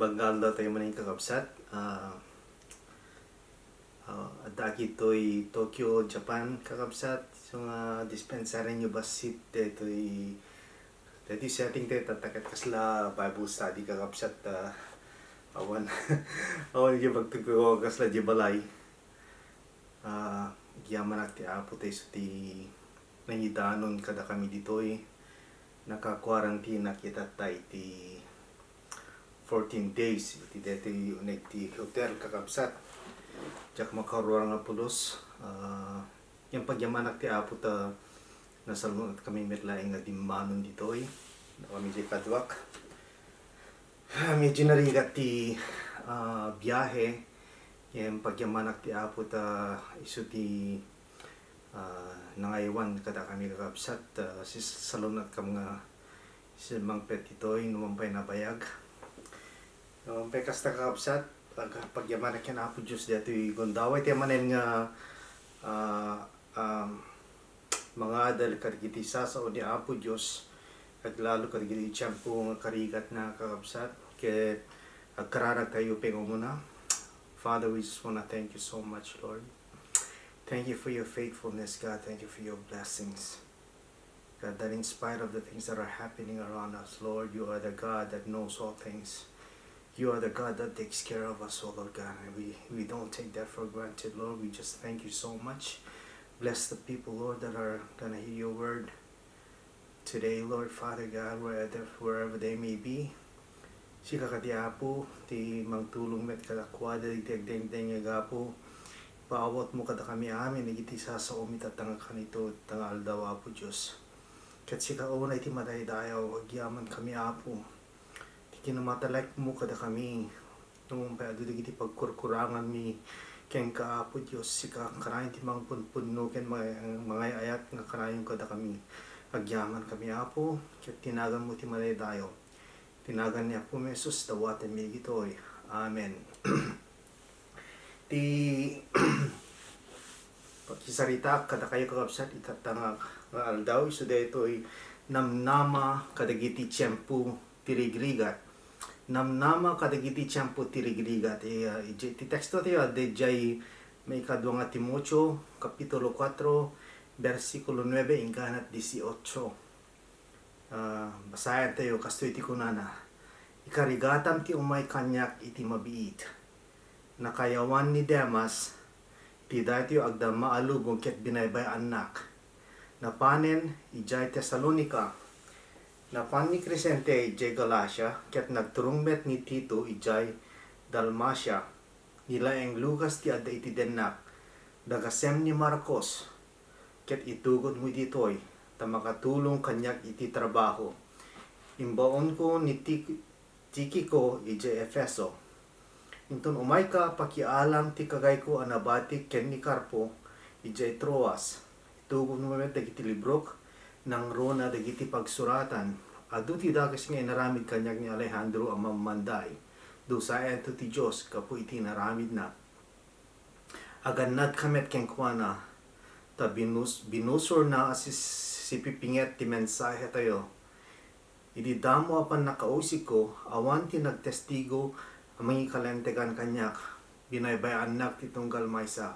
Bangal daw tayo maning kakabsat. Daki to'y Tokyo, Japan kakabsat. So nga dispensary nyo basit to'y setting tayo tatakat kasla Bible study kakabsat. Awan awan yung magtugtugo kasla di balay. Giyaman ti apo tayo sa ti nangidanon kada kami dito'y naka-quarantine kita tayo ti 14 days iti dito unig ti hotel kakabsat jak makaruar nga pulos yung pagyamanak ti apo ta nasalunod kami metlaing nga dimanon ditoy kami di kadwak medyo narigat ti biyahe yung pagyamanak ti apo ta iso ti nangaywan kada kami kakabsat salunod kam nga simang pet itoy numampay na bayag. Pay kasta kakabsat, pagyaman na kinapo Diyos dito yung gundaway. Tiyan manin nga mga adal karigiti sa o ni Apo Diyos at lalo karigiti tiyempo nga karigat na kakabsat. Kaya agkararag tayo pengo muna. Father, we just wanna thank you so much, Lord. Thank you for your faithfulness, God. Thank you for your blessings. God, that in spite of the things that are happening around us, Lord, you are the God that knows all things. You are the God that takes care of us, oh Lord God, and we don't take that for granted, Lord. We just thank you so much. Bless the people, Lord, that are going to hear your word today, Lord, Father God, wherever they may be. Si kakadiapo, ti magtulong met kadakwada, iti agdeng-deng agapo, paawat mo kada kami amin, nagiti sa umita tanga kanito, tanga aldaw, Apo Diyos. Kat si kauna iti matay-dayaw, agyaman kami, Apo. Kinamatalike mo kada kami nung payado digiti pagkurkurangan mi ken kaapo Dios sika karayon ti mangpunpunno ken mga ayat nga karayon kada kami agyaman kami Apo ket tinagan mo ti malaydayo tinagan ni Apo Jesus dawatan mi gitoy amen. Ti pagkisarita kada kayo kakabsat itatanga nga aldaw iso daytoy namnama kadagiti tiyempo tirigrigat namnama kadagiti tiyempo tirigrigat ti teksto tayo adjay may kadwa nga Timoteo kapitulo 4 versikulo 9 hingganat 18. Basayan tayo kastoy ti kunana ikarigatam ti umay kanyak iti mabiit nakayawan ni Demas ti daytoy agda maalugong ket binaybay anak napanen ijay Tesalonica napan ni Crescente ijay Galacia, ket nagturungmet ni Tito ijay Dalmacia, nila ang Lucas ti adda iti denak, dagasem ni Marcos, ket itugod mo ditoy, ta makatulong kanyak iti trabaho. Imbaon ko ni Tikiko ijay Efeso. Inton umay ka pakialam ti kagay ko anabati ken ni Carpo ijay Troas. Itugod mo met dagiti librok nang rona dagiti pagsuratan adu ti dagas nga inaramid kanyag ni Alejandro ang mamanday dusayan to ti Diyos kapu iti naramid na agannad kamet kenkwana ta binusor na si pipinget ti mensahe tayo idi damo apan nakausik ko awan ti nagtestigo ang mga kalentegan kanyak binaybayan nak ti tunggal maysa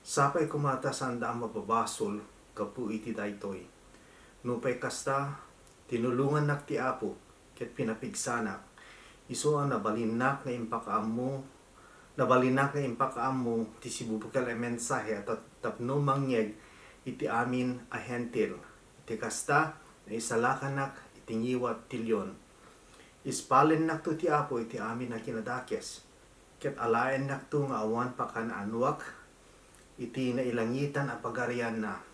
sapay kumata sanda ang mababasol kapu iti daytoy nupay kasta, tinulungan nak ti Apo, ket pinapigsanak. Iso ang nabalinak nga impakaam mo, ti sibubukal ay mensahe at tapno mangyeg iti amin a hentil. Iti kasta, na isalakan nak iti ngiwat tilyon. Ispalen nak to ti Apo iti amin na kinadakes. Ket alaen nak to nga awan pakananwak, iti nailangitan a pagarian na.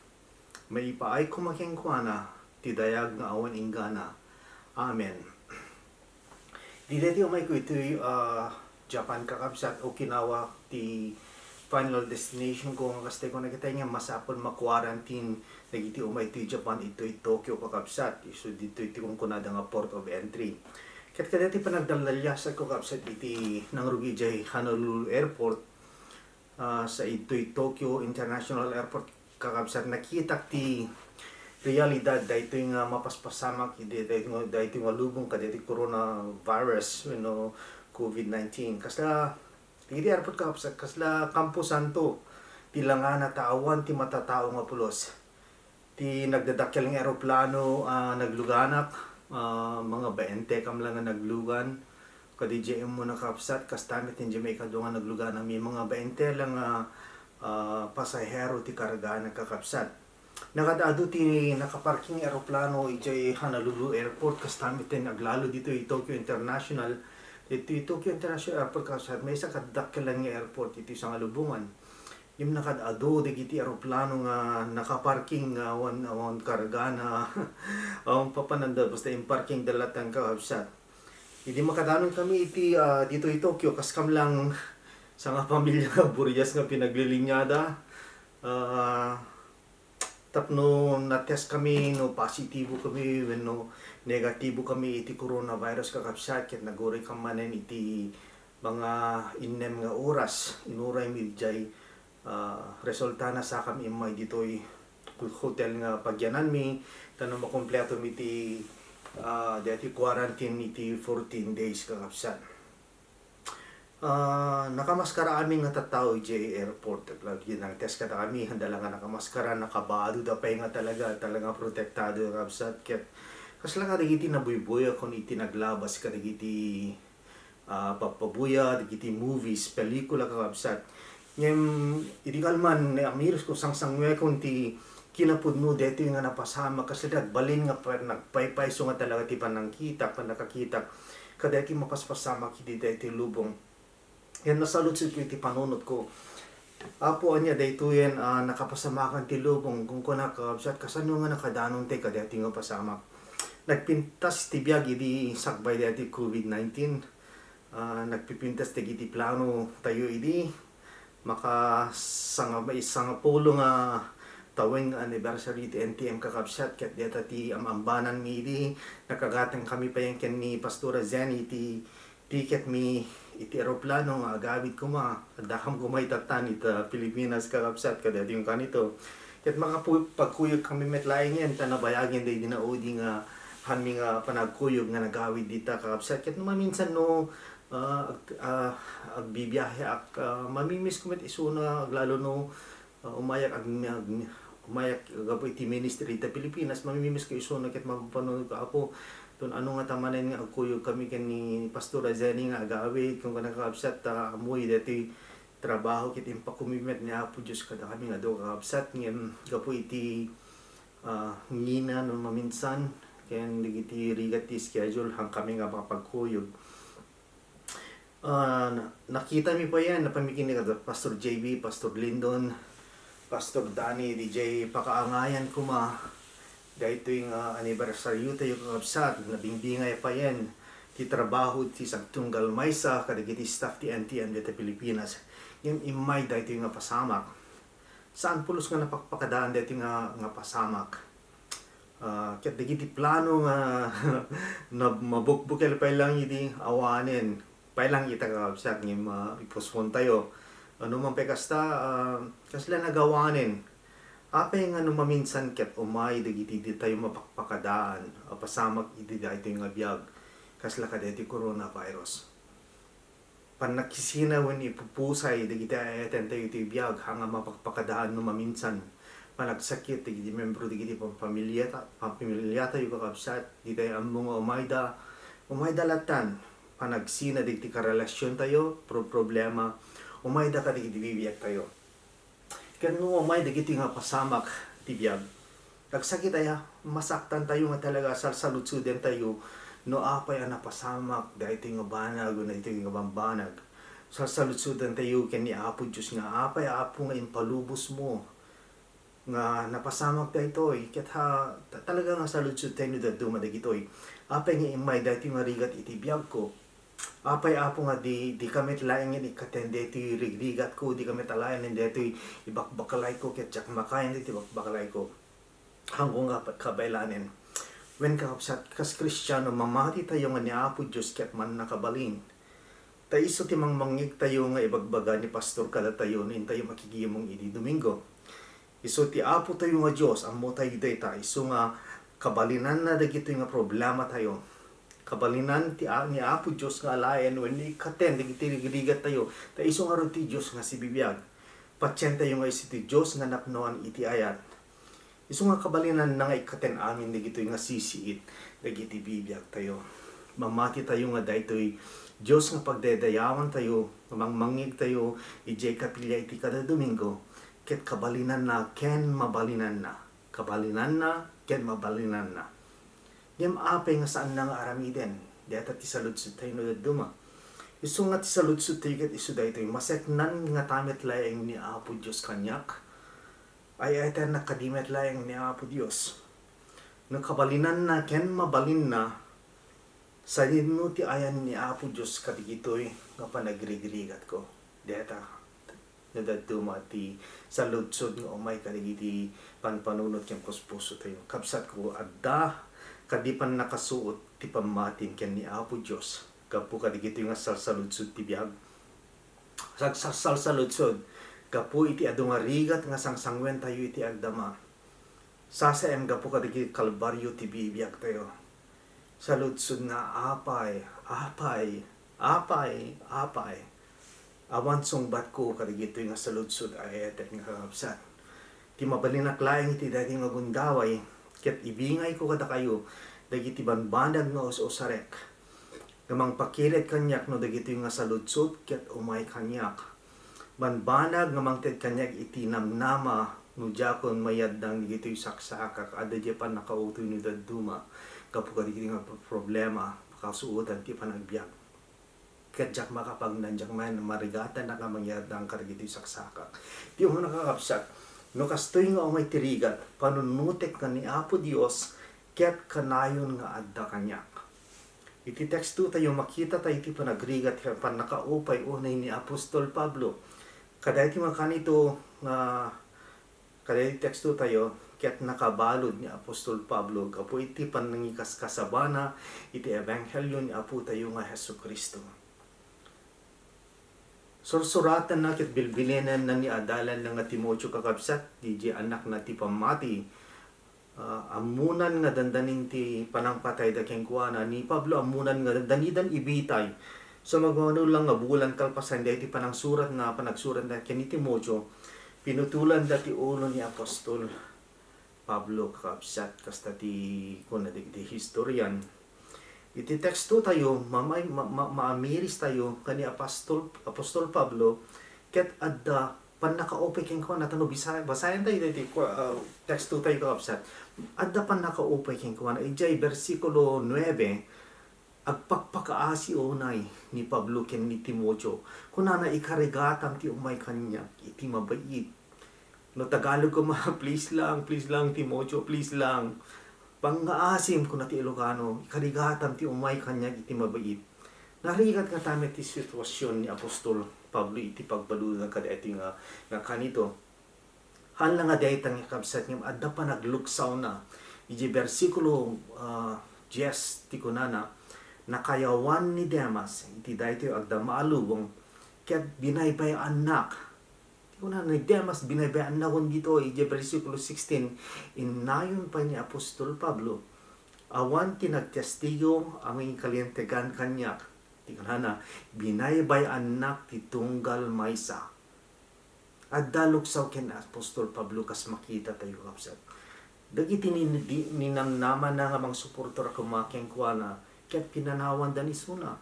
May ipaay kumakengkwana, ti dayag nga awan inggana. Amen. Dito may ko ito Japan kakabsat Okinawa, ti final destination ko nga kaste ko nakita nga masapol ma-quarantine nagiti umay ito Japan, ito Tokyo kakabsat. So dito iti kung kunada nga port of entry. Kat kadati pa nagdalalyasat ko kakabsat iti nang Rugijay Honolulu Airport sa ito Tokyo International Airport kakabsat nakita ti realidad dahito yung mapaspasamak dahito yung lubong ka dahito coronavirus COVID-19. Kasla, dagiti airport kakabsat, kasla Campo Santo, ti nga nataawan ti matatao nga pulos. Ti nagdadakkel ng eroplano, nagluganak, mga 20 kam lang nga naglugan. Kadi JM mo nakapsat, kastamit in Jamaica doon nga nagluganak. May mga 20 lang pasahero ti karga nagkakapsat. Nakadaado ti nakaparking eroplano iti Honolulu Airport, kastamit din naglalo dito Tokyo International. Ito Tokyo International Airport kapsat, may isa kadakkel lang nga airport ito sa Lubungan. Yung nakadado digiti eroplano nga nakaparking wan karga na papananda basta yung parking dalatan kakapsat. Hindi makadanon kami iti dito Tokyo kaskam lang sa nga pamilya nga Burias nga pinaglilinyada. Tapno na-test kami, no positibo kami, when no negatibo kami iti coronavirus kakapsat, ket naguri ka manen iti mga inem nga oras, inuray midjay resulta na sa kami imay ditoy hotel nga pagyanan mi, tanong makompleto mi iti dati quarantine iti 14 days kakapsat. Nakamaskara kami nga tataw iti airport. Lagi nang test kata kami, handa lang nga nakamaskara, nakabado da pa nga talaga protektado kapsat. Kas lang kadagiti nabuybuya kung iti naglabas kadagiti papabuya, digiti movies, pelikula kakapsat. Ngayon, iti kalman, amiros ko sang-sangwe kung ti kinapudno dito nga napasama kasi balin nga nagpaypay so nga talaga ti panangkita, panakakita. Kadati mapaspasama kiti dito lubong. Yan nasalutsod ko iti panunot ko. Apo anya dayto yan nakapasamakan ti lubong kung kuna kakabsat kasano nga nakadanon te kadati nga pasamak. Nagpintas ti biag iti sakbay dati COVID-19. Nagpipintas ti iti plano tayo iti isang pulo nga tawing anniversary ti NTM kakabsat ket deta ti amambanan mi iti nakagatang kami pa yan ken ni Pastora Zenny ti ticket mi iti aeroplano nga agawid ko dakam kumay tatan ita Pilipinas kakapsat kadati yung kanito. Ket pagkuyog kami metlaing yan tanabayagin day dinaudi nga hami nga panagkuyog nga nagawid dita kakapsat. Ket maminsan no agbibiyahe mamimiss ko met isuna lalo no umayak gapo iti ministry ita Pilipinas mamimiss ko isuna ket mapapanood ko apo don ano nga tamanen nga agkuyog kami ken ni Pastora Zenny nga agawid kung nakakapsat amoy dati trabaho kit impakumimet ni Apo Diyos kada kami nga do kakapsat ngem gapo iti ngina no maminsan ken digiti rigat ti schedule hang kami nga makapagkuyog. Nakita mi pa yan napamikin ni Pastor JB, Pastor Lyndon, Pastor Danny, DJ pakaangayan kuma dahito yung anniversary tayo kakabsat, nabingbingay pa yan ti trabaho ti Sagtunggal Maysa kadagiti staff ti NTM dito Pilipinas. Yung imay dahito yung pasamak. Saan pulos nga napakpakadaan dahito nga pasamak. Kaya dagiti plano nga mabukbukel pa lang iti awanin. Pa lang ita kakabsat ng ipospon tayo. Ano man pekasta, kasla nagawanin. Apay nga maminsan ket umay dagiti tayo mapakpakadaan pasamak iti dayto nga biag kasla kadeti coronavirus. Panakisina wen ipupusay dagiti aten tayo iti biag hanga mapakpakadaan no maminsan panagsakit dagiti membro dagiti pamilya tayo kakabsat di tayo among umayda latan panagsina dagiti karelasyon tayo problema umayda ka dagiti bibiyak tayo. Kano may dagiti nga pasamak ti biag. Nagsakit aya, masaktan tayo nga talaga salsalutsuden tayo no apay ang napasamak dahito nga banag o na ito nga bambanag. Salsalutsudan tayo ken ni Apo Diyos nga apay apo nga impalubos mo nga napasamak dahito ket talaga nga salutsud tayo da dumadagitoy. Apay nga imay dahito nga rigat iti biag ko. Apay apo nga di kami laing yan ikatende iti rigrigat ko, di kami talayan hindi ito ibakbakalay ko ket jak makayan iti ibakbakalay ko hanggang nga kabailanin. When kakapsat kas Kristiyano mamati tayo nga ni Apo Diyos ket man nakabalin tayo iso timang mangig tayo nga ibagbaga ni Pastor kada tayo nin tayo makikiyamong idi Domingo iso ti Apo tayo nga Diyos ang mo tayo day tayo iso nga kabalinan na dagito nga problema tayo kabalinan ni Apo Diyos nga alayan when ni katen dagiti rigat tayo ta iso nga ro ti Diyos nga si bibiyag patsyen tayo nga iti Diyos nga napnoan iti ayat iso nga kabalinan na nga ikaten amin dagito nga sisiit dagiti bibiyag tayo mamati tayo nga daytoy Diyos nga pagdedayawan tayo mangmangig tayo ijay kapilya iti kada Domingo ket kabalinan na ken mabalinan na kabalinan na ken mabalinan na yam apay nga saan na nga aramiden deta ti saludsud tayo no daduma iso nga ti saludsud tayo ket iso daytoy maseknan nga tamet layeng ni Apo Dios kanyak ay nakadimet layeng ni Apo Dios no kabalinan na ken mabalin na sa dino ti ayan ni Apo Dios kadigitoy nga panagrigrigat ko deta nadaduma ti saludsud nga umay kadigiti panpanunot ken kuspuso tayo kapsat ko adda kadipan nakasuot ti pamatin ken ni Apo Dios gapu kadigito nga salsaludsud ti biag salsaludsud gapu iti adu nga rigat nga sangsangwen tayo iti agdama sasaem gapu kadigiti kalbaryo ti bibiyag tayo saludsud nga apay awan sungbat ko kadigito nga saludsud ay etek nga kakabsat ti mabalinaklaeng iti dati nga gundaway ket ibingay ko kada kayo dagiti banbanag nga usarek gamang pakilit kanyak no dagiti nga saludsud ket umay kanyak banbanag nga ted kanyak iti namnama no jakon mayad dang dagiti saksakak adda pan nakautoy no daduma kapag dagiti nga problema makasuotan ti panagbiag ket jak makapagnanjak man marigatan na nga mayad dang kadagiti saksakak ti mo nakakapsat no kastoy nga umay tirigat panunutek ka ni Apo Dios ket kanayon nga adda kanyak iti teksto tayo makita tayo iti panagrigat pan nakaupay unay ni Apostol Pablo kada iti makanito nga kada iti teksto tayo ket nakabalod ni Apostol Pablo gapu iti panangikas kasabana iti ebanghelyo ni Apo tayo nga Hesukristo sursuratan na ket bilbilenan na ni adalan nga Timoteo kakabsat DJ anak na ti pamati amunan nga dandanin ti panangpatay da kengkuana ni Pablo amunan nga danidan ibitay so magmano lang nga bulan kalpasan da iti panangsurat nga panagsurat na ken ni Timoteo pinutulan da ti ulo ni Apostol Pablo kakabsat kasta ti kuna di historian iti teksto tayo maamiris tayo kani Apostol Pablo ket adda pan nakaupay ken ko natano basayan tayo iti teksto tayo kakabsat adda pan nakaupay ken ko na ijay bersikulo 9 agpakpakaasi unay ni Pablo ken ni Timoteo kunana ikarigatang ti umay kanya iti mabait no Tagalog ko please lang Timoteo please lang pangaasim ko na ti Ilocano, ikarigatam ti umay kanya iti mabait. Narigat nga tamet ti sitwasyon ni Apostol Pablo iti pagbaludan kada iti nga kanito. Hala nga daytang ikabsat nga adda pa nagluksaw na. Iti bersikulo 10 ti kunana nakayawan ni Demas iti daytoy agda maalubong ket binaybay anak kuna ni Demas binabayaan na kung dito iti versikulo 16 inayon pa ni Apostol Pablo awan tinagtestigo aming kalientegan kanyak ti kanana binabayaan na ti tunggal maysa adda luksaw ken Apostol Pablo kas makita tayo kapsat dagiti ninamnaman na nga mang suportor kumakeng kuana ket pinanawan dan isuna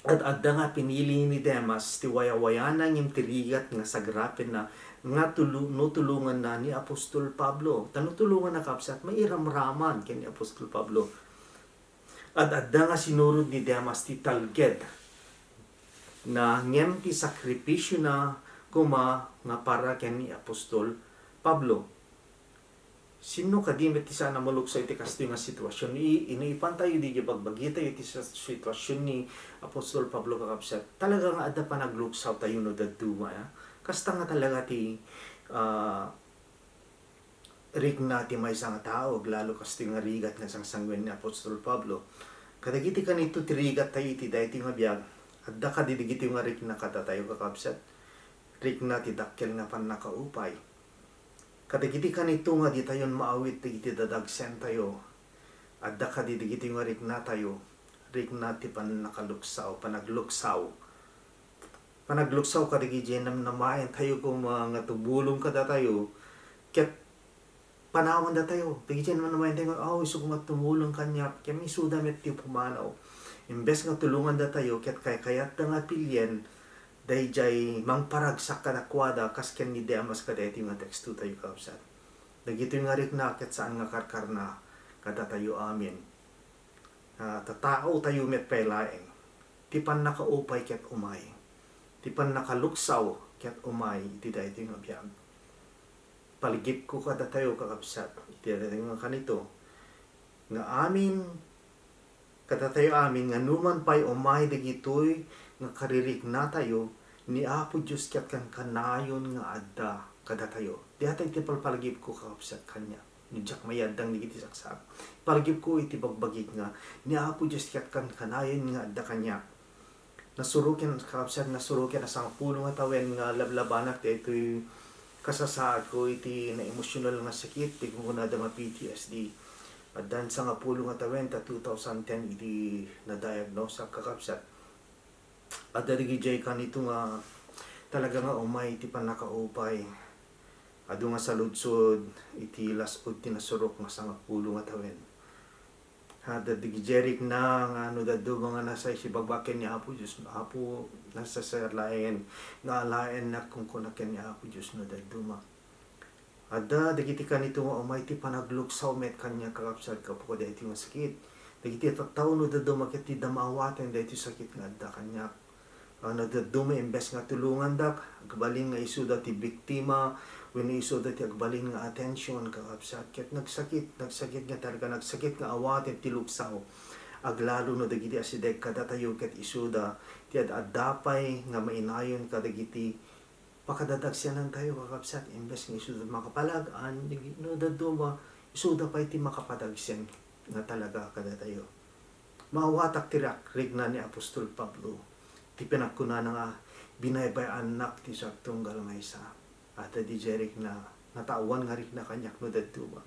at adda nga pinili ni Demas ti wayawayanang yung tirigat nga sagrapin na nga tulungan na ni Apostol Pablo tanutulungan na kapsat may iramraman ken ni Apostol Pablo at adda nga sinurod ni Demas ti talged na ngem ti sakripisyo na kuma nga para ken ni Apostol Pablo sino kadimit ti sana maluksa iti kasto nga sitwasyon iniipan tayo di pagbagi tayo iti sitwasyon ni Apostol Pablo kakabsat talaga nga adda pa nagluksaw tayo no daduma kasta nga talaga ti rigna ti may nga tao lalo kasto nga rigat nga sangsangwen ni Apostol Pablo kadagiti kanito ti rigat tayo iti dayti nga biag adda kadidigiti nga rigna kata tayo kakabsat rigna ti dakkel nga pan nakaupay kadagiti kanito nga di tayon maawit ti dadagsen tayo Adda ka didigiti nga rik na tayo, rik na ti panagluksaw. Panagluksaw ka digiti namain tayo kung mga tubulong ka da tayo, ket panawan da tayo. Digiti naman namain tayo, iso kung tumulong kanya, kaya may suda met ti pumanaw. Imbes nga tulungan da tayo, ket kayat da nga pilyen, dayjay mangparagsak kadakwada kas ken ni Demas kadeti nga teksto tayo kausat. Dagito nga rik na ket saan nga karkar na kada tayo amin. Tatao tayo met pelaeng. Tipan nakaupay ket umay. Tipan nakaluksaw ket umay iti dayto nga biyag. Paligip ko kada tayo kakabsat. Iti dayto nga kanito. Nga amin kada tayo amin nga numan pay umay dagitoy nga karirik na tayo ni Apo Diyos ket kan kanayon nga adda kada tayo. Di atay iti palpalagip ko kakabsat kanya. Ni Jack mayadang ni iti saksak. Palagip ko iti bagbagik nga ni Apo Diyos ket kan kanayon nga adda kanya. Nasurukin kakabsat nasurukin asang pulo nga tawen nga lablabanak ito'y kasasaad ko iti na emosyonal nga sakit di ko na nga PTSD. At dan sa nga pulo nga tawen ta 2010 iti na-diagnose ang kakabsat. At darigijay ka nito nga talaga nga umay iti panakaupay. Adu nga sa ludsod iti lasod tinasurok nga sa nga pulo nga tawen. Dadigijerik na nga daddo mga nasa isibagbaken ni Apo Diyos. Apo nasa sa laen nga alaen na kung kunaken ni Apo Diyos no daddo ma. Ada dagiti kanito nga umay ti panagluksaw met kanya kakabsat kapo dayto nga sakit. Dagiti tattaw no daddo maket ti damawaten dayto sakit nga adda kanya. Daddo ma imbes nga tulungan dak agbalin nga isuda ti biktima wenno isuda ti agbalin nga atensyon kakabsat ket nagsakit nga talaga nagsakit nga awaten ti luksaw. Aglalo no dagiti asideg kada tayo ket isuda ti addapay nga mainayon kadagiti pakadadagsyanan tayo kakabsat imbes nga isuda makapalag-an no daddo ma isuda pay ti makapadagsen nga talaga kada tayo. Mawatak ti rigna ni Apostol Pablo ti pinagkuna nga binaybay anak ti sagtunggal maysa. At di jerik na natawan nga rik na kanyak no dadto ba.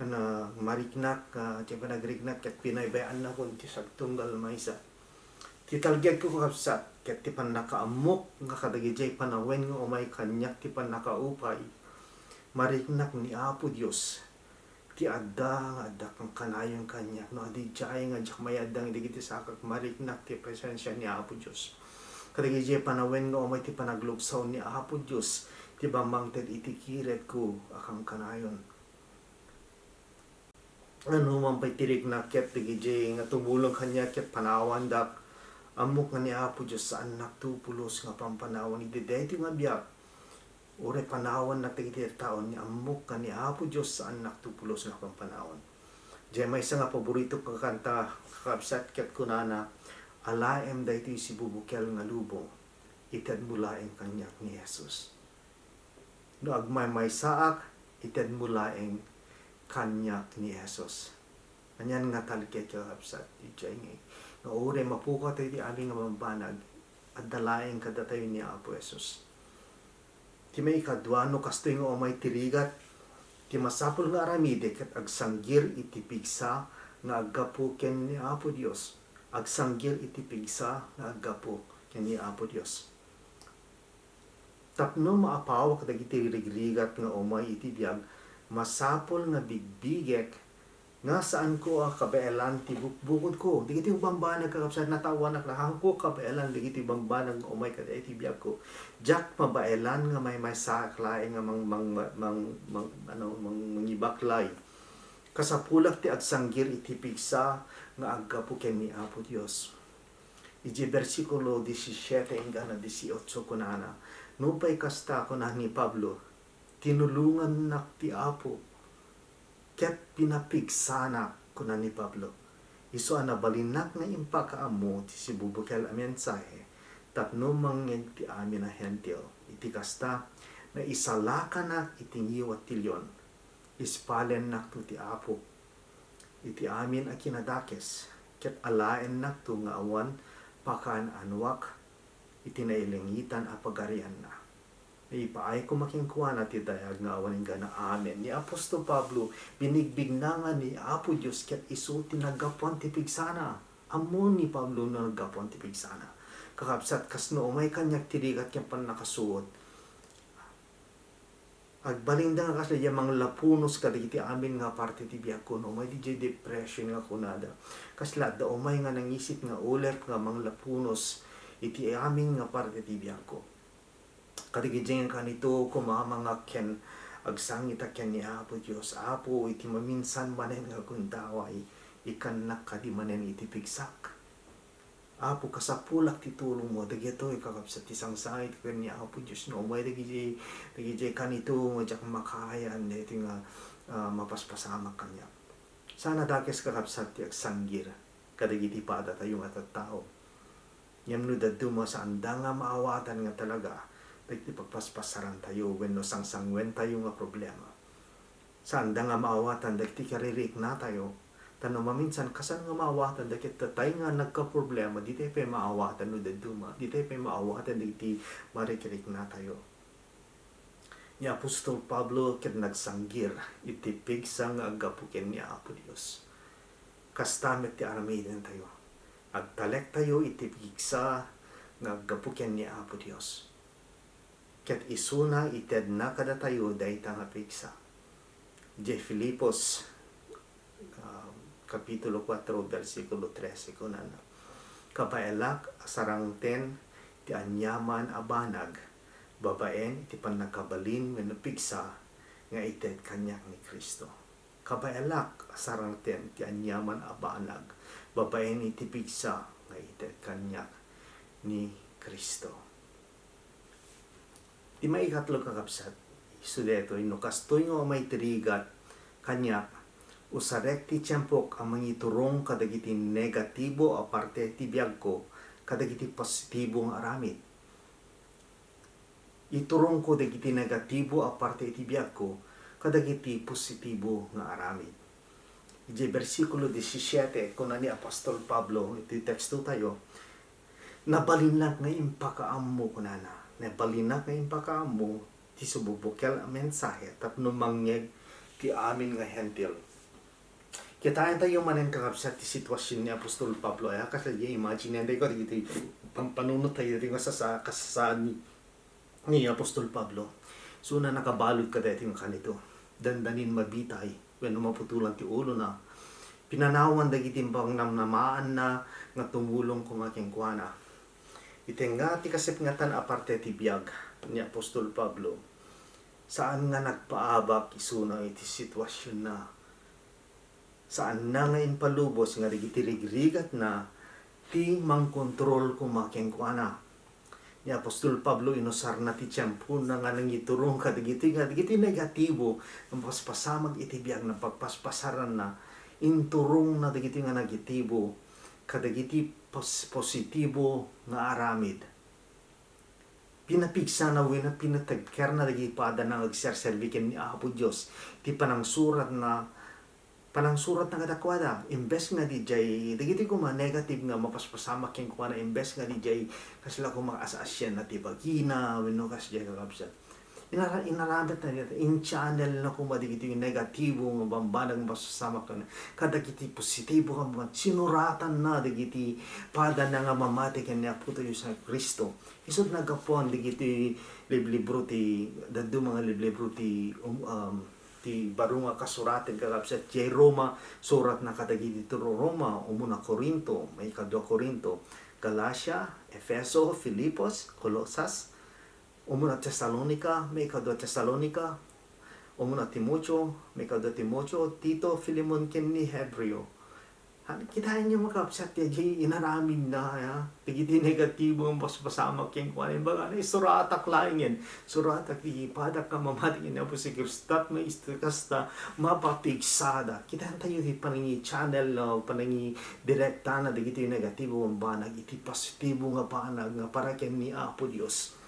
Na mariknak ti panagrik ket binaybay anak kon ti sagtunggal maysa. Ti talged ko kakabsat ket ti panakaamok nga kadagijay panawen nga umay kanyak ti panakaupay. Mariknak ni Apo Dios ti adda kang kanayon kanyak no adi jay nga jak mayadang digiti sakak mariknak ti presensya ni Apo Dios. Kadagijay panawen nga umay ti panagluksaw ni Apo Dios ti bamangted iti kiret ko akang kanayon. Ano man pa'y tirik na ket digijay nga tumulong kanya ket panawan dak amok nga ni Apo Dios sa anak tupulos nga pampanawan iti dayto nga biyak. Ure panawan na iti taon ni amok nga ni Apo Dios sa anak tupulos nga pampanawan. Diyan may isa nga paborito ka kanta kakabsat ket kunana alaem dayto si bubukel nga lubong ited mulaeng kanyak ni Jesus. No agmay may saak ited mulaeng kanyak ni Jesus. Anyan nga talket kakabsat ijay nga no ure mapuka tayo ti aming nga mambanag at dalaeng kada tayo ni Apo Jesus. Ti may kadwano kastoy nga umay tirigat ti masapul nga aramide ket agsanggir iti pigsa nga aggapu ken ni Apo Dios. Agsanggir iti pigsa nga aggapu ken ni Apo Dios. Tapno maapawak dagiti rigrigat nga umay iti biag masapol nga bigbigek nga saan ko kabaelan ti bukod ko. Digiti bambanag kakabsat natawan naklahan ko kabaelan digiti bambanag nga umay kada iti biag ko. Jak mabaelan nga may saklay nga mangibaklay. Kasapulak ti agsanggir iti pigsa nga aggapu ken ni Apo Dios. Iti versikulo 17 hanggang 18 kunana. Nupay kasta ko na ni Pablo, tinulungan nak ti Apo, ket pinapigsana ko na ni Pablo. Iso anabalinak nga impakaamo ti si bubukel a mensahe, tapno mangin ti amin na hentil. Iti kasta, na isalakan nak iti ngiwat tilyon, ispalen nak to ti Apo. Iti amin a kinadakes, ket alaen nak to nga awan, pakaan anwak, iti nailengitan a pagarian na. ipaay ko makingkuan at itayag nga awanin ka na amen. Ni Apostol Pablo, binigbig na nga ni Apo Diyos ket isu tinagapuan tipig sana. Amon ni Pablo na nagapuan tipig sana. Kakabsat kasno umay kanyak tirigat kaya pan nakasuot. Agbalinda nga kasi yung mga lapunos kadagiti amin nga parte ti biyak ko no may DJ depression nga kunada. Kasla da umay nga nangisip nga ulit nga mga lapunos iti amin nga parte ti biyak ko. Kadigidjeng kanito kumama nga ken agsangita ken ni Apo Dios. Apo iti maminsan manen nga kundaway ikan nakadi manen iti pigsak. Apo kasapulak ti tulong mo dagito ikakabsat ti sangsangit ken ni Apo Dios no may dagiti kanito nga jak makayan iti nga mapaspasama kanya. Sana dakes kakabsat ti agsanggir kadagiti pada tayo nga tattao. Yamno dadto mo sa andang nga maawatan nga talaga dagiti pagpaspasaran tayo wenno sangsangwen tayo nga problema. Sa andang nga maawatan dagiti karirik na tayo tano maminsan kasan nga maawatan dagiti tatay nga nagka-problema di tayo pa maawatan no daduma di tayo pa maawatan dagiti marikirik na tayo. Ni Apostol Pablo ket nagsanggir iti pigsa nga agapuken ni Apo Dios. Kastamet ti aramiden tayo. Agtalek tayo iti pigsa nga agapuken ni Apo Dios. Ket isuna ited na kada tayo dayta nga pigsa. Je Filipos Kapitulo 4, versikulo 13 kunana. Kapaelak sarang 10 ti anyaman abanag, babaen ti panakabalin wenno pigsa nga ited kanyak ni Kristo. Kapaelak sarang 10 ti anyaman abanag, babaen iti pigsa nga ited kanyak ni Kristo. Ti maikatlo kakabsat, isudeto ino kastoy nga may tirigat kanyak usarek ti tiyempok ang mangiturong kadagiti negatibo aparte ti biag ko kadagiti positibo nga aramid. Iturong ko dagiti negatibo aparte ti biag ko kadagiti positibo nga aramid. Iti versikulo 17 kuna ni Apostol Pablo iti teksto tayo nabalinat nga impakaammo kunana. Nabalinat nga impakaammo ti sububukel a mensahe tapno mangyeg ti amin nga hentil. Kitaan tayo manen kakabsat ti sitwasyon ni Apostol Pablo ay kasi imagine ko dito pampanunot tayo rin sa kasasaan ni Apostol Pablo. So na nakabalot ka dito yung kanito. Dandanin mabitay when maputulan ti ulo na pinanawan dagiti bang namnamaan na nga tumulong kumaking kuana. Itenga ti kasipngatan aparte ti biag ni Apostol Pablo. Saan nga nagpaabak isuna iti sitwasyon na saan na ngayon palubos nga rigitirigat na ti mangkontrol kumaking kuana. Ni Apostol Pablo inusar na ti tiyempo na nga nangiturong kadagiti negatibo ng paspasamag iti biag na pagpaspasaran na inturong na dagiti nga negatibo kadagiti positibo nga aramid. Pinapigsa na wina pinatagker na dagiti pada na agserserbiken ni Apo Dios ti panangsurat na kadakwada imbes nga DJ dagiti ko negative nga mapaspasama ken ko na imbes nga DJ kasla ko makaasasyan na ti bagina wenno kas DJ kakabsat inaramit na dito in channel na ko madigiti yung negatibo nga bambanag mapaspasama ken kadagiti positibo nga sinuratan na dagiti pada na nga mamati ken ni Apo Dios sa Kristo isod nagapon dagiti libro ti dadto mga libro ti ti baro nga kasuraten kakabsat jay Roma surat na kadagiti ti Roma umuna Corinto may kadua Corinto Galacia Efeso Filipos Colosas umuna Thessalonica may kadua Thessalonica umuna Timoteo may kadua Timoteo Tito Filemon ken ni Hebreo. Kitain niyo makapsat jay inaramin na tigiti negatibo ang paspasama ken kuan baga na suratak laingen suratak di pada ka mamati na po si Kristat may istakasta mapapigsada kitain tayo di panangi channel panangi direkta na digiti negatibo ang banag iti positibo nga banag nga para ken ni Apo Dios.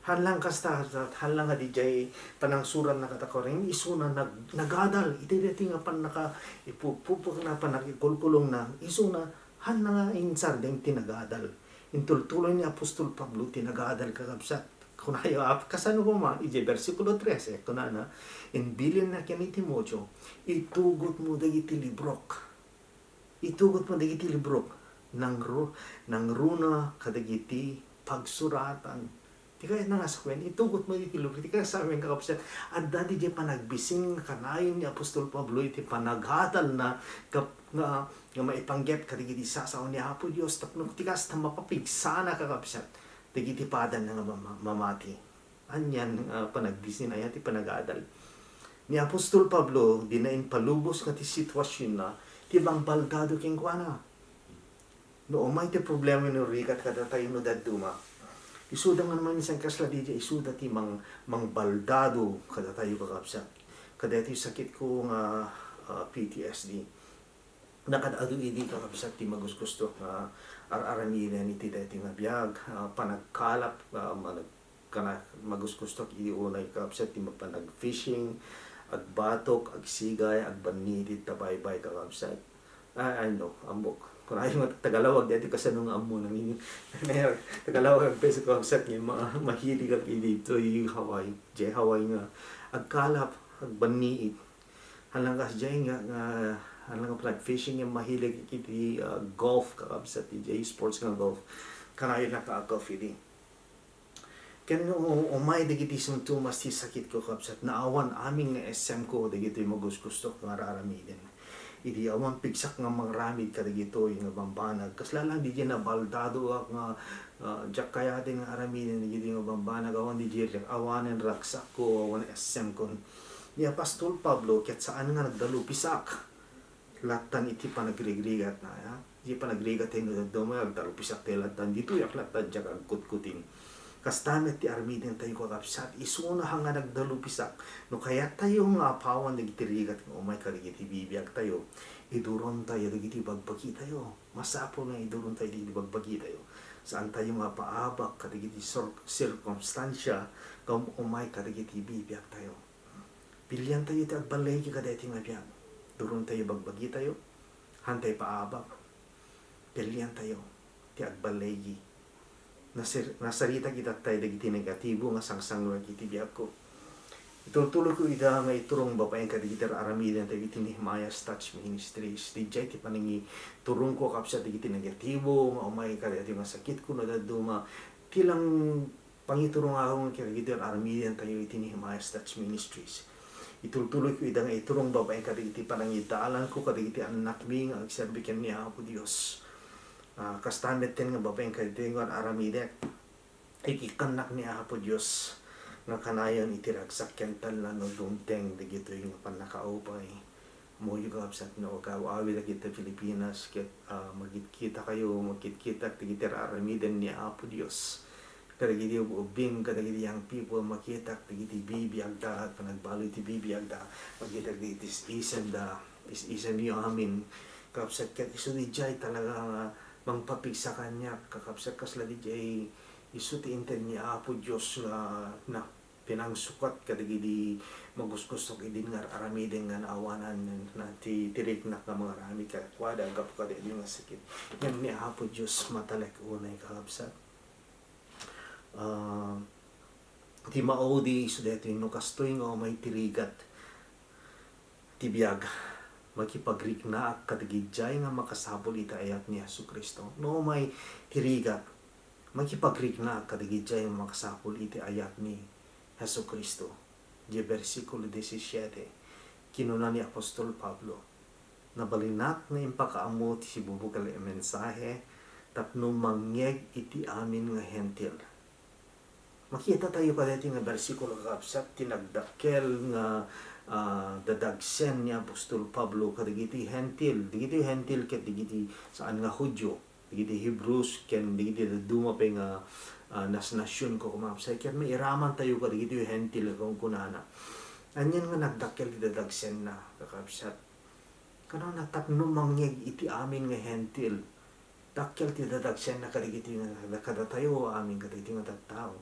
Hanlang kasta hanlang nga DJ panangsuran na katakoring isuna nagadal iti deti nga pan naka ipupupok na pan nakikulkulong na isuna hanlang nga insar deng tinagadal intultuloy ni Apostol Pablo tinagadal kakabsat kunayo kasano ko man, ije versikulo 13, kunana, in bilin na kyan ni Timotyo, itugot mo dagiti librok. Itugot mo dagiti librok, nang runa kadagiti pagsuratan. Di kaya na nga sa kwen, itugot mo dagiti librok. Di kaya sa amin kakapsat, at dati di panagbising kanayon ni Apostol Pablo, iti panaghatal na nga maipanggep kadagiti sasaw ni Apo Dios tapno tikas ta mapapigsana kakapsat dagiti padan nga mamati anyan panagbisin ayat ti panagadal ni Apostol Pablo dinain palubos nga ti sitwasyon na ti bangbalgado king kuana no umay ti problema no rigat kada tayo no daduma isuda nga naman isang kasla di isuda ti mangbaldado kada tayo kakapsat kada ti sakit ko nga PTSD nakadado idi kakabsat ti magusgusto araraminan iti dati nga biyag panagkalap magusgusto idi unay kakabsat ti mapanag-fishing ag batok ag sigay ag baniti tabaybay kakabsat ano amok kung ayaw nga tagalawag dati kasanong amo nang tagalawag ang peso kakabsat nga mahilig ag idi ito yung Hawaii nga ag kalap ag baniit halang kas dyan nga halang nga fishing yung mahilig iti golf kakabsat iti sports nga golf kanayon na ka-golf iti kaya umay dagiti sintumas ti sakit ko kakabsat naawan aming nga SM ko dagiti magusgusto nga raramidin iti awan pigsak nga mangramid kadagito yung bambanag kaslalang di dyan na baldado ak nga jak kaya din nga aramidin dagiti nga bambanag awan di dyan awanen raksak ko awan SM ko ni Apostol Pablo ket saan nga nagdalo pisak latan iti panagrigrigat na ya iti panagrigat tayo no doma agdarupisak tayo latan dito yak latan jak agkutkutin kastamet ti armiden tayo kakapsat isuna nga nagdalupisak no kaya tayo nga apawan nagitirigat nga umay karigiti bibiyag tayo iduron tayo dagiti bagbagi tayo masapo nga iduron tayo dagiti bagbagi tayo saan tayo nga paabak kadagiti circumstansya kung umay kadagiti bibiyag tayo pilyan tayo iti agbalay kadagiti nga biyag durong tayo bagbagi tayo, hantay paabak, pilihan tayo, ti agbalegi. Nasarita kita tayo dagiti negatibo nga sangsang iti biyag ko. Itultulo ko ida nga iturong babaeng kadigiti aramidin tayo iti Nehemiah's Touch Ministries. Di jay ti paningi turong ko kapsa dagiti negatibo, nga umay kadigiti nga sakit ko na daduma. Tilang pangiturong ako nga kadigiti aramidin tayo iti Nehemiah's Touch Ministries. Itultuloy ko ida nga iturong babaeng kadigiti panangitaalan ko kadigiti anak mi nga agserbikan ni Apo Dios kastamet ten nga babaeng kadigiti nga aramidek ikikanak ni Apo Dios nga kanayon itiragsak tal na no dumteng digito yung panakaupay mo yung kapsat no kawawi dagiti Pilipinas ket magkita kayo magkita digiti aramiden ni Apo Dios kadagiti ubing kadagiti young people makita kadagiti bibiyag da at panagbalo iti bibiyag da makita kadagiti is-isen niyo amin kakapsat kat iso di jay talaga mangpapig sa kanya kakapsat kasla di jay iso ti inten ni Apo Diyos na pinangsukat kadagiti magusgustok idin nga aramiden nga naawanan na tiriknak nga mga rami kakwada agap kadagiti nga sakit yan ni Apo Diyos matalek unay kakapsat ti maudi so dito yung kastoy nga may tirigat tibiyag makipagrik-na kadagidjay nga makasabol ita ayat ni Jesucristo no may tirigat makipagrik-na kadagidjay nga makasabol ita ayat ni Jesucristo di versikulo 17 kinuna ni Apostol Pablo nabalinak na impakaamot si bubukal mensahe tapno mangyeg iti amin nga hentil makita tayo kadati nga bersikulo kakapsat tinagdakkel nga dadagsen ni Apostol Pablo kadagiti hentil ket digiti saan nga Hudyo digiti Hebrews ken digiti duma pa nga nasyon ko kumapsay ken may iraman tayo kadagiti hentil kung kunana anyan nga nagdakkel ti dadagsen na kakapsat kano natapno mangyeg iti amin nga hentil dakkel ti dadagsen na kadagiti nga kadatayo amin kadagiti nga tattao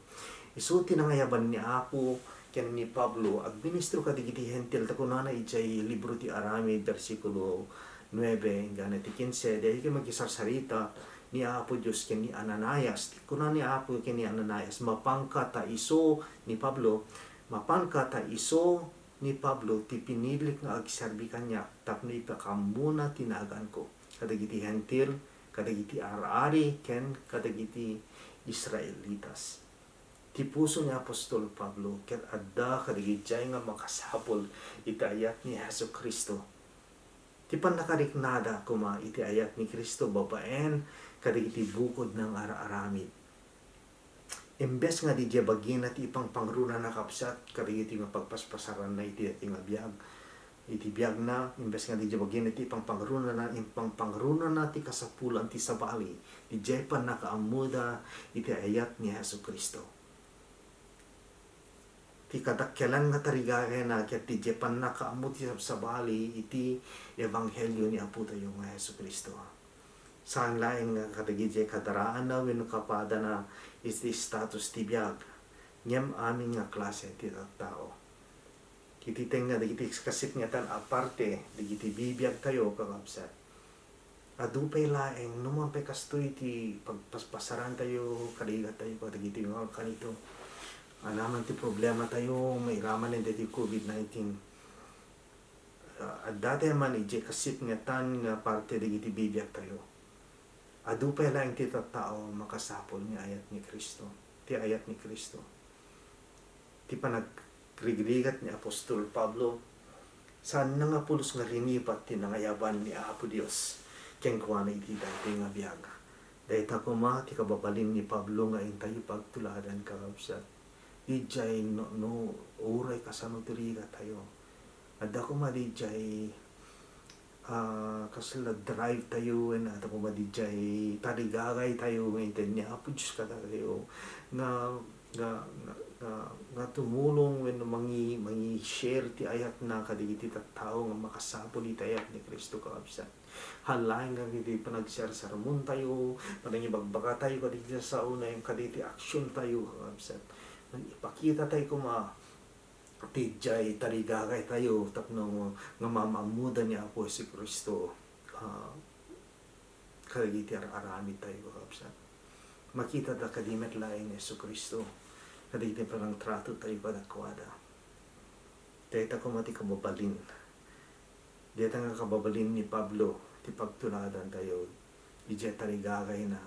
isuti na ngayaban ni Apo ken ni Pablo agministro kadagiti hentil takunana ijay libro ti Aramid versikulo 9 hanggang ti 15 dahil kayo magkisarsarita ni Apo Diyos ken ni Ananias. Ti kuna ni Apo ken ni Ananias, mapangka ta iso ni Pablo, mapangka ta iso ni Pablo ti pinilik nga agserbi kanya tapno ipakamuna tinagan ko. Kadagiti hentil, kadagiti ari ken kadagiti Israelitas. Ti puso ni Apostol Pablo ket adda kadagiti nga makasapol iti ayat ni Hesus Kristo. Ti pannakariknada kuma iti ayat ni Kristo babaen kadagiti bukod ng ara-aramid. Imbes nga di bagina ti ipang pangruna na kapsat kadagiti nga pagpaspasaran na iti nga biag. Iti biag na imbes nga di bagina ti ipang pangruna na ti kasapulan ti sabali. Di pan nakaamuda iti ayat ni Hesus Kristo. Ti kadakkelan nga tarigaya na ket ti jepan nakaamut ti sabali iti ebanghelyo ni Apo tayo nga Hesus Kristo. Saan laeng nga kadagiti kadaraan na wenno kapada na iti status ti biag. Ngem amin nga klase ti tao. Kiti nga dagiti kasip nga tan aparte dagiti bibiyag tayo kakabsat. Adupay laeng numampay kastoy ti pagpaspasaran tayo kadigat tayo kadagiti nga kanito. Alaman ti problema tayo, may raman hindi ti COVID-19. At dati man ije kasip nga tan nga parte digiti bibiyag tayo. Adu pa lang ti tao makasapol ni ayat ni Kristo. Ti ayat ni Kristo. Ti panagrigligat ni Apostol Pablo, saan na nga pulos nga rinipat ti nangayaban ni Apo Dios. Ken kuana iti dati nga biyag. Dahil takuma ti kababalin ni Pablo nga intayo pagtuladan kakabsat. Dijay no uray kasano tiriga tayo. Adda ko madijay kasla drive tayo en adda ko madijay tarigagay tayo ngayon niya Apo Diyos ka tayo nga tumulong when mangi share ti ayat na kadigiti tattao nga makasapol iti ayat ni Kristo kakabsat. Halain nga hindi panag-share sa ramon tayo, panangibagbaga tayo kadigiti sa una yung kaditi action tayo kakabsat. Ipakita tayo kuma tijay tarigagay tayo tapno nga mamamuda niya Apo si Kristo kadagiti arami tayo kakabsat. Makita ta kadimet laing Yesu Kristo kadagiti parang trato tayo kadakwada. Dahita kumati kababalin. Dahita nga kababalin ni Pablo ti pagtuladan tayo ije tarigagay na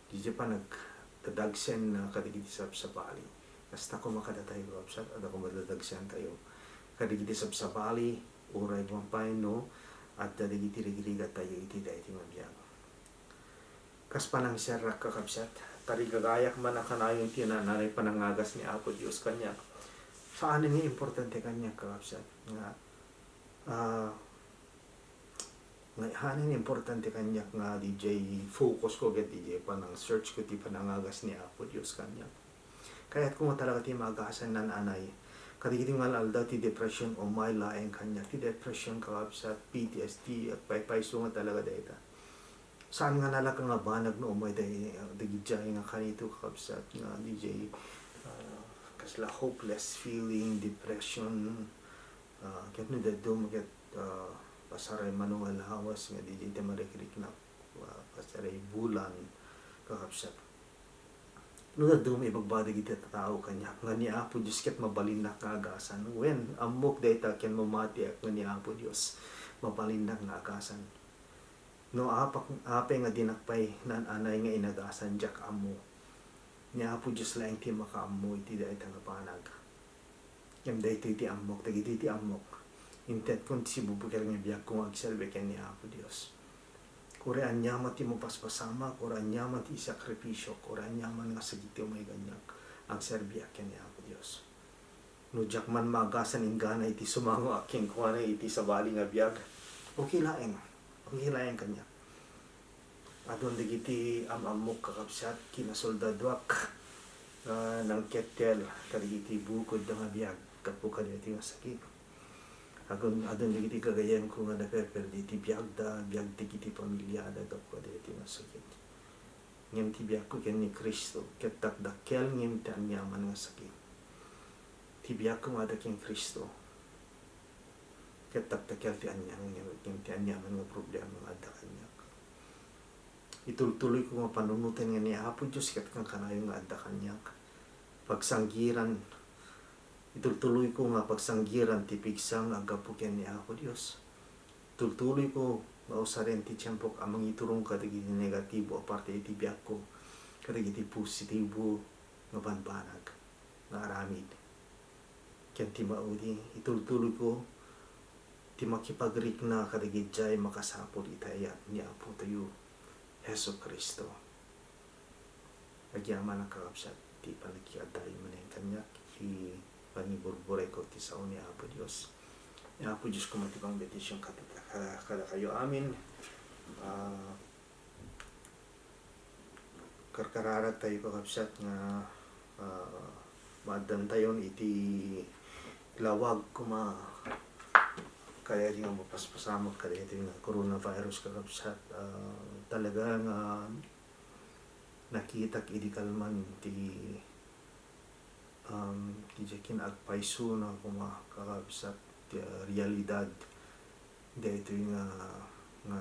ije pa nagtadagsen na kadagiti sabsabali. Kasta ko makada tayo kapsat at ako madadagsan tayo. Kadigiti sabsabali, uray gumampay no, at dadigiti rigrigat tayo iti dahi mabiyag. Kas panang siyarak kakapsat, tarigagayak man na kanayon tinanay panangagas ni Apo Diyos kanya. Saan nga importante kanya kakapsat? Hanin importante kanya nga DJ focus ko get DJ panang search ko ti panangagas ni Apo Diyos kanya. Kaya't kung talaga ti magasan nan anay, kadigiti nga alda ti depression o may laeng kanya, ti depression kakabsat, PTSD at paypayso nga talaga data. Saan nga nalaka nga banag no umay dagijay nga kanito kakabsat nga DJ kasla hopeless feeling, depression, ket no daddo maget pasaray manungal hawas nga DJ ti marikrik na pasaray bulan kakabsat. No dumi ibagbadig iti tao kanya nga ni Apo Diyos ket mabalin na kaagasan when amok data ken mamati nga ni Apo Diyos mabalin na kaagasan no apay nga dinakpay nan anay nga inagasan jak amo ni Apo Diyos laeng ti makaammo iti dayta nga panag kem dayta iti amok dagiti iti amok intet kun si bubukal nga biag kung agselbe ken ni Apo Diyos. Kure anyaman ti mo paspasama, kure anyaman ti sakripisyo, kure anyaman nga sagiti o may ganyan ang serbiya ken ni Apo Diyos. No jak man magasan ingana iti sumango aking kuana iti sabali nga biag. Okay laeng kanya. Adon digiti amamok kakabsat kinasoldadwak ng ketel kadagiti bukod nga biag kapo kadagiti nga sakit. Adon digiti kagayan ko nga napeper diti biagda ti pamilyada kapwa diti masakit. Ngem ti biag ko ken ni Kristo ket dakkel ngem ti anyaman nga sakit. Ti biag ko nga ken Kristo ket dakkel ti anyang ngem ti anyaman nga problema nga adda kanya. Ituloy ko nga panunutan nga ni Apo Diyos ket kang kanayon nga adda kanyak. Pagsanggiran, ituloy ko nga pagsanggiran ti pigsang agapu ken ni Apo Diyos. Tuloy ko mausarin ti tiyempok amang iturong kadagiti negatibo aparte iti biyak ko kadagiti positibo nga banbanag nga aramid. Ken ti maudi ituloy ko ti makipagrik na kadagiti jay makasapol itayat ni Apo tayo Hesus Kristo. Agyaman ang kakabsat ti panakiaday manen kanyak ti paniburbure ko ti sao ni Apo Diyos. Ni Apo Diyos ko matibang betisyon kada kayo amin. Karkararag tayo kakabsat nga maadan tayon iti lawag kuma kaya di nga mapaspasamot kada ito yung coronavirus kakabsat. Talaga nga nakitak idikalman ti kinagpaiso na kuma kakabsat ti realidad dito yung nga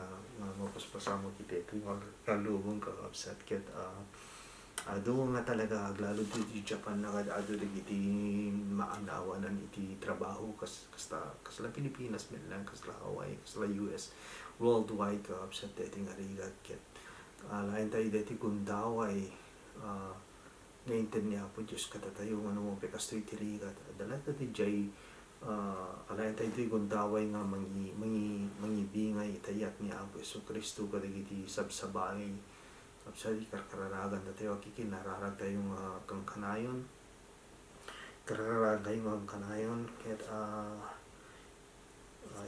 mapaspasamot ito yung kalubong kakabsat ket ado nga talaga aglalo di Japan na ado iti maanawanan iti trabaho kasla Pilipinas men lang kasla Hawaii kasla US worldwide kakabsat dito nga rigat ket lain tayo dito gundaway ngayon niya po Diyos katatayo nga mo pekastoy iti rigat adalat iti jay alain tayo iti gundaway nga mangibingay itayat ni Apo Hesus Kristo kadagiti sabsabay kapsali kararagan na tayo kikinararag tayo kang kanayon kararagan tayo kang kanayon ket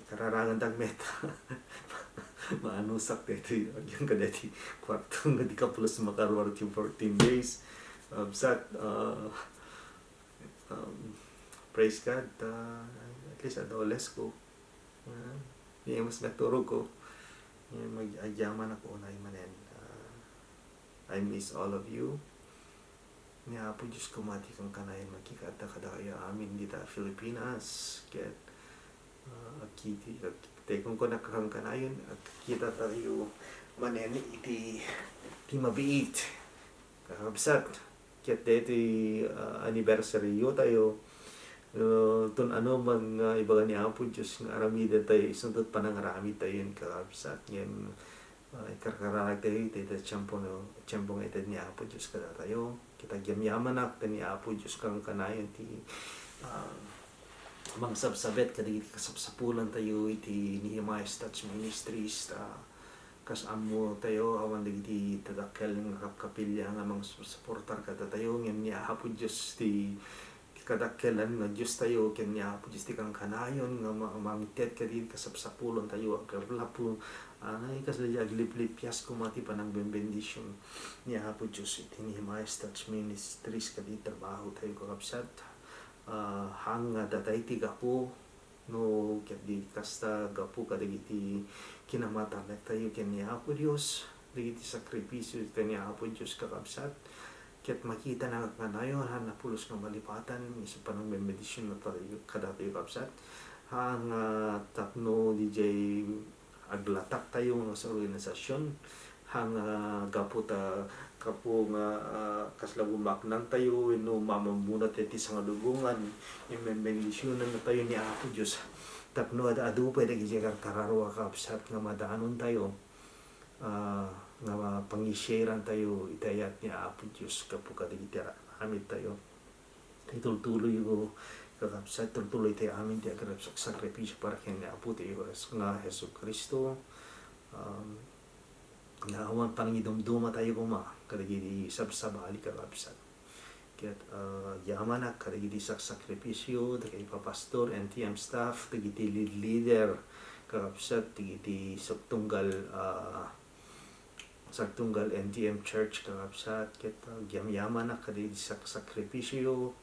kararagan dagmet maanusak dito yung kadati kwarto nga di ka plus makarwar ti 14 days absat praise God at least adoles ko mas naturog ko mag-agyaman ako unay manen. I miss all of you. Ni Apo Diyos ko mati kang kanayan magkikata kada kaya amin dita Pilipinas ket akiti tekong ko nakakang kanayon at kita tayo manen iti mabiit kakabsat ket dito anniversary yo tayo tun ano mang ibaga ni Apo Diyos nga aramida tayo isundot panangaramid tayo yun kakabsat ngayon karkarag tayo iti tiyempong iti ni Apo Diyos kada tayo kita gyamyaman ak ni Apo Diyos kang kanayon ti mangsabsabet kadagiti kasapsapulan tayo iti Nehemiah's Touch Ministries kas amo tayo awan dagiti tadakkel nga kapilya nga mangsuportar kada tayo ngem ni Apo Diyos ti kadakkelan nga Diyos tayo ken ni Apo Diyos ti kang kanayon nga mamited kadagiti kasapsapulan tayo aglapu ay kasla agliplipyas kumati pa ng bendisyon ni Apo Diyos iti Nehemiah's Touch Ministries kadagiti trabaho tayo kakabsat hanga datay ti gapu no ket di kasta gapu kadagiti kinamatamek tayo ken ni Apo Diyos dagiti sakripisyo ken ni Apo Diyos kakabsat ket makita na kanayon hanapulos nga malipatan isu pa ng bendisyon na tayo kada tayo kakabsat hanga tapno DJ aglatak tayo nga sa organisasyon hanga gapu nga kaslabumak nang tayo no mamamuna ti sa lugungan imembendisyonan na tayo ni Apo Diyos tapno adu pwede giti kararwa kapsat nga madaanon tayo nga pangisharean tayo itayat ni Apo Diyos kapu kadagiti amit tayo ituloy ko kakabsat tuloy tayo amin ti agrabsak sakripisyo para ken ni Apo tayo nga Hesus Kristo naawan panangidumduma tayo kuma kadagiti sabsabali kakabsat ket yaman ak kadagiti sakripisyo dagiti papastor NTM staff dagiti leader kakabsat dagiti sagtunggal NTM church kakabsat ket yaman ak kadagiti sakripisyo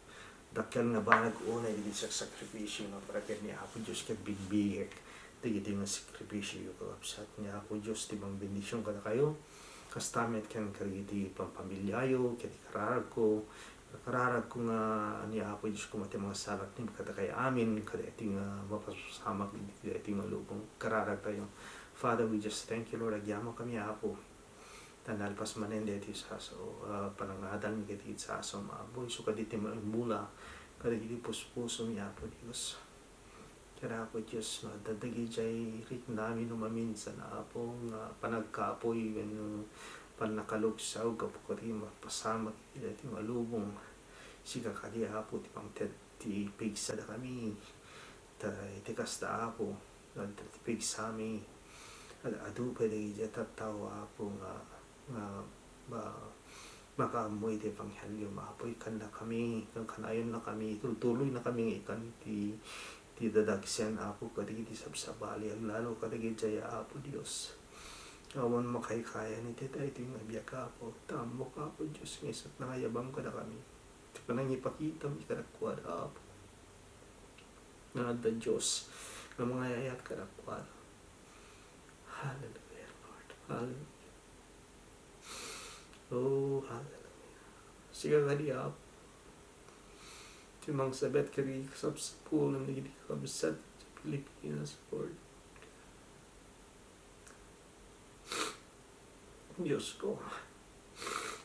dakkel nga banag unay dagiti sakripisyo nga para ken ni Apo Diyos ket bigbigek dagiti nga sakripisyo kakabsat ni Apo Diyos ti bang bendisyon kada kayo kastamet ken kadagiti pampamilyayo ket kararag ko nga ni Apo Diyos ko mati mga salat ni kada kay amin kadagiti nga mapasamak dagiti nga lubong kararag tayo. Father, we just thank you Lord agyamo kami Apo Tanalpas manende ti saso panangadal mi kiti saso maaboy so kaditi mula kaditi puspuso mi Apo Diyos. Kaya Apo Diyos dadagi jay rit namin umaminsan Apo nga panagkapoy yung panakalugsaw kapo kari mapasama ti malubong siga kadi Apo ti pangted ti pigsa da kami ti kasta Apo ti pigsami adu pwede tattaw Apo nga makaamoy ti Ebanghelyo maapoy kan na kami kanayon na kami tuloy na kami ikan ti dadagsian Apo kadagiti sabsabali lalo kadagiti jaya Apo Dios awan makaykaya ni tita ito yung abiyag Apo tamo ka Apo Diyos ngisat nangayabang ka na kami ito ka nang ipakita mi karakwad Apo nga da Diyos nga mga yayat karakwad. Hallelujah Lord, hallelujah. Oh, hallelujah. Siga ka di Apo timang sabet kari sabsapul na hindi kabisat sa Pilipinas Lord. Diyos ko,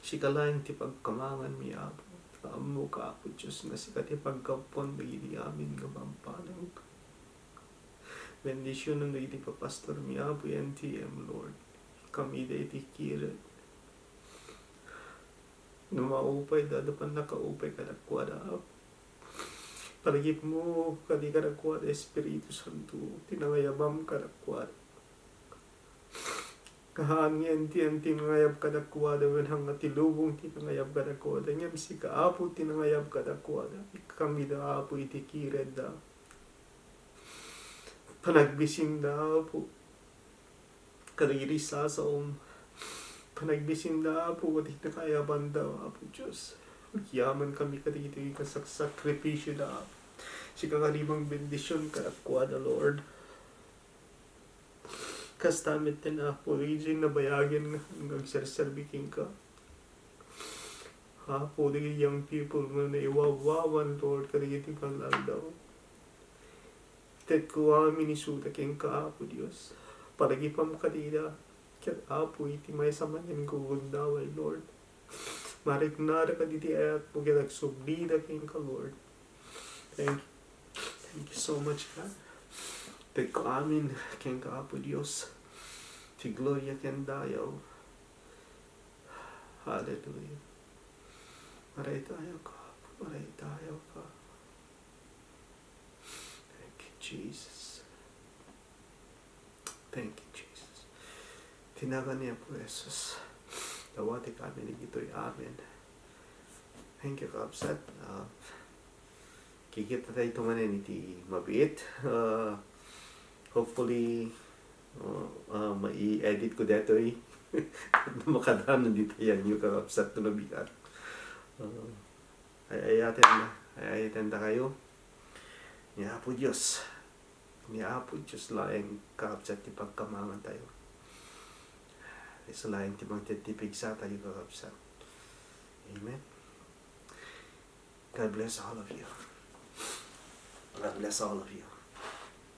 sikalain ti pagkamangan mi Apo. Kaamo ka Apo Diyos nga sika ti pagkapon bagiti amin nga mampanang. Bendisyon ng bagiti papastor mi Apo NTM Lord. Kami da iti kiret. Numaupay dadapan nakaupay kadakwada Apo. Palagip mo kadi kadakwada Espiritu Santo. Tinangayabam kadakwada. Kahangyan ti tinangayab kadakwada wenhang atilubong tinangayab kadakwada ngem si kaapo tinangayab kadakwada kami da Apo iti kired da panagbisim da Apo kadagiti sasaom panagbisim da Apo kadi nakayaban da Apo Diyos yaman kami kadagiti kasakripisyo da Apo si kakaribang bendisyon kadakwada Lord. Kastamit din Apo, region na bayagin nga nagserserbiking ka. Apo, the young people mo na iwawawan, Lord, karigiti kang daw. Tet ko amin isuta king ka, Apo Diyos. Paragipam kadida, kat Apo, iti may samanin ko gundaway, Lord. Marignada ka diti ayat mo kitag sublida king ka, Lord. Thank you. Thank you so much, God. Tet ko amin king ka, Apo Diyos. Ti gloria ken dayaw. Hallelujah. Maray tayo ka. Maray tayo ka. Thank you, Jesus. Thank you, Jesus. Tinagan niya po, Jesus. Dawati kami ni gito'y amin. Thank you, Kapsat. Kikita tayo tumanin iti mabit. Hopefully, mai-edit ko dito makadanan dito yan yung kakapsat na nabigat. Ayayatin na kayo. Ni Apo Diyos laing kakapsat ti pagkamangan tayo. Isa laing ti magtitipig sa tayo kakapsat. Amen. God bless all of you. God bless all of you.